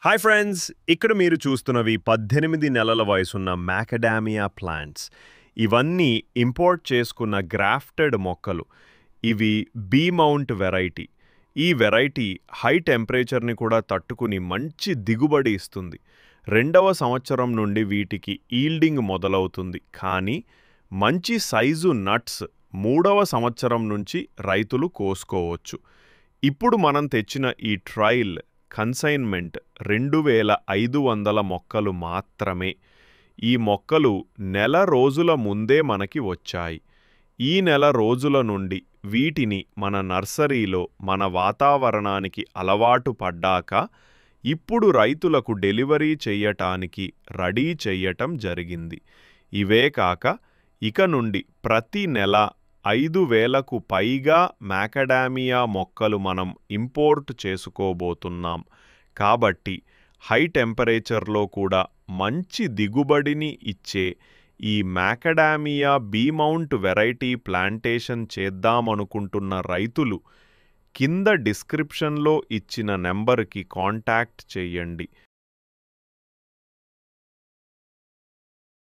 Hi friends, ఇక్కడ మీరు చూస్తున్నవి 18 నెలల వయసున్న మ్యాకడామియా ప్లాంట్స్. ఇవన్నీ ఇంపోర్ట్ చేసుకున్న గ్రాఫ్టెడ్ మొక్కలు. ఇవి బీ మౌంట్ వెరైటీ. ఈ వెరైటీ హై టెంపరేచర్ని కూడా తట్టుకుని మంచి దిగుబడి ఇస్తుంది. 2వ సంవత్సరం నుండి వీటికి ఈల్డింగ్ మొదలవుతుంది. కానీ మంచి సైజు నట్స్ 3వ సంవత్సరం నుంచి రైతులు కోసుకోవచ్చు. ఇప్పుడు మనం తెచ్చిన ఈ ట్రయల్ కన్సైన్మెంట్ 2500 మొక్కలు మాత్రమే. ఈ మొక్కలు నెల రోజుల ముందే మనకి వచ్చాయి. ఈ నెల రోజుల నుండి వీటిని మన నర్సరీలో మన వాతావరణానికి అలవాటు పడ్డాక ఇప్పుడు రైతులకు డెలివరీ చెయ్యటానికి రెడీ చెయ్యటం జరిగింది. ఇవే కాక ఇక నుండి ప్రతి నెల 5000కు పైగా మ్యాకడామియా మొక్కలు మనం ఇంపోర్ట్ చేసుకోబోతున్నాం. కాబట్టి హై టెంపరేచర్లో కూడా మంచి దిగుబడిని ఇచ్చే ఈ మ్యాకడామియా బీ మౌంట్ వెరైటీ ప్లాంటేషన్ చేద్దామనుకుంటున్న రైతులు కింద డిస్క్రిప్షన్లో ఇచ్చిన నెంబర్కి కాంటాక్ట్ చేయండి.